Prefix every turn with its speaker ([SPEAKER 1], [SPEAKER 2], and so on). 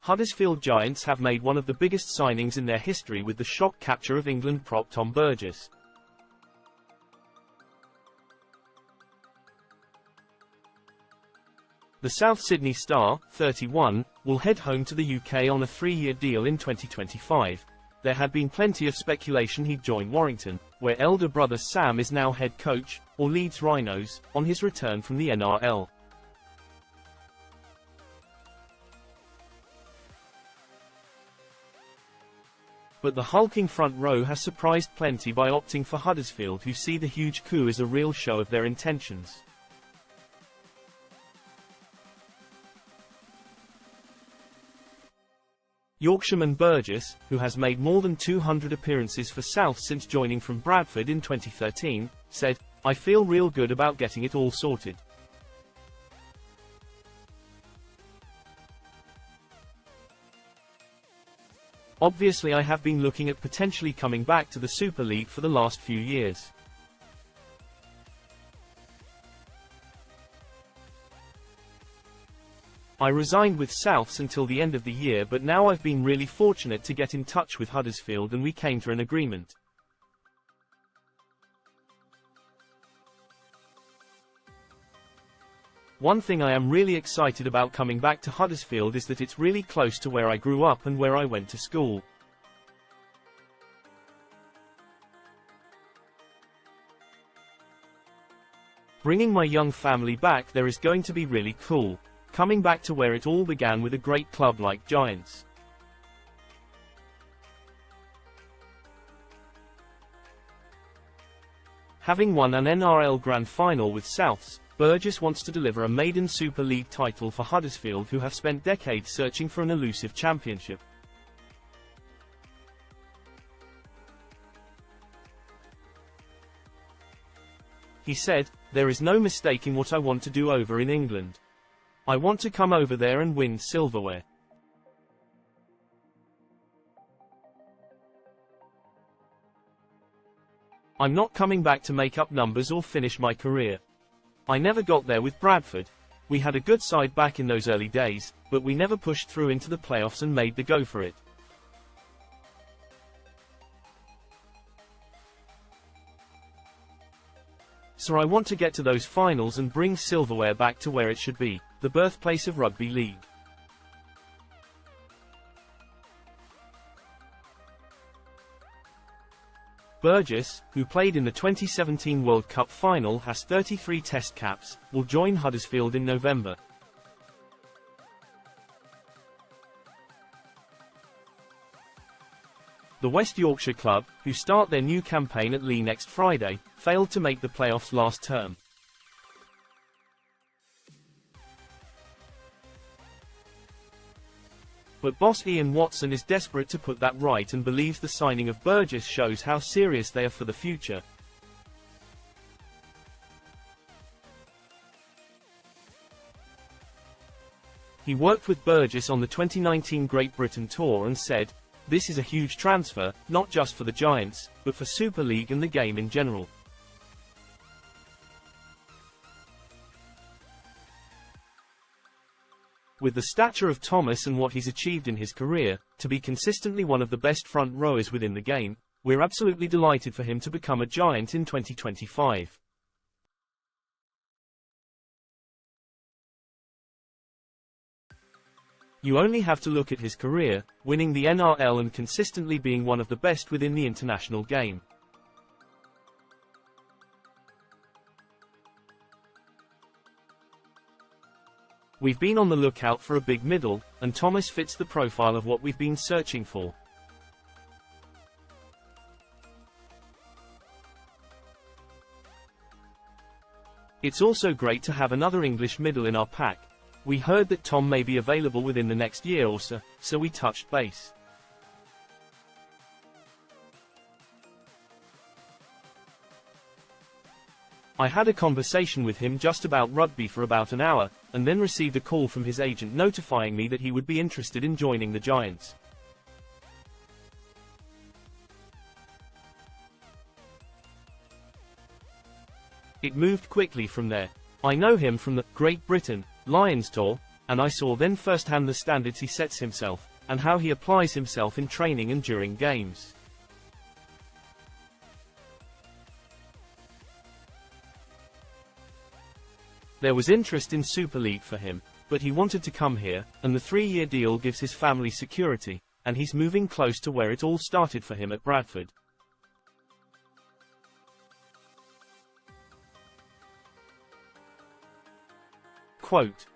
[SPEAKER 1] Huddersfield Giants have made one of the biggest signings in their history with the shock capture of England prop Tom Burgess. The South Sydney star, 31, will head home to the UK on a 3-year deal in 2025. There had been plenty of speculation he'd join Warrington, where elder brother Sam is now head coach, or Leeds Rhinos, on his return from the NRL. But the hulking front row has surprised plenty by opting for Huddersfield, who see the huge coup as a real show of their intentions. Yorkshireman Burgess, who has made more than 200 appearances for South since joining from Bradford in 2013, said, "I feel real good about getting it all sorted. Obviously I have been looking at potentially coming back to the Super League for the last few years. I resigned with Souths until the end of the year, but now I've been really fortunate to get in touch with Huddersfield and we came to an agreement. One thing I am really excited about coming back to Huddersfield is that it's really close to where I grew up and where I went to school. Bringing my young family back there is going to be really cool. Coming back to where it all began with a great club like Giants. Having won an NRL Grand Final with Souths, Burgess wants to deliver a maiden Super League title for Huddersfield, who have spent decades searching for an elusive championship. He said, "There is no mistaking what I want to do over in England. I want to come over there and win silverware. I'm not coming back to make up numbers or finish my career. I never got there with Bradford. We had a good side back in those early days, but we never pushed through into the playoffs and made the go for it. So I want to get to those finals and bring silverware back to where it should be, the birthplace of rugby league." Burgess, who played in the 2017 World Cup final, has 33 test caps, will join Huddersfield in November. The West Yorkshire club, who start their new campaign at Leigh next Friday, failed to make the playoffs last term. But boss Ian Watson is desperate to put that right and believes the signing of Burgess shows how serious they are for the future. He worked with Burgess on the 2019 Great Britain tour and said, "This is a huge transfer, not just for the Giants, but for Super League and the game in general." With the stature of Thomas and what he's achieved in his career, to be consistently one of the best front rowers within the game, we're absolutely delighted for him to become a Giant in 2025. You only have to look at his career, winning the NRL and consistently being one of the best within the international game. We've been on the lookout for a big middle, and Thomas fits the profile of what we've been searching for. It's also great to have another English middle in our pack. We heard that Tom may be available within the next year or so, so we touched base. I had a conversation with him just about rugby for about an hour, and then received a call from his agent notifying me that he would be interested in joining the Giants. It moved quickly from there. I know him from the Great Britain Lions tour, and I saw then firsthand the standards he sets himself, and how he applies himself in training and during games. There was interest in Super League for him, but he wanted to come here, and the 3-year deal gives his family security, and he's moving close to where it all started for him at Bradford. Quote,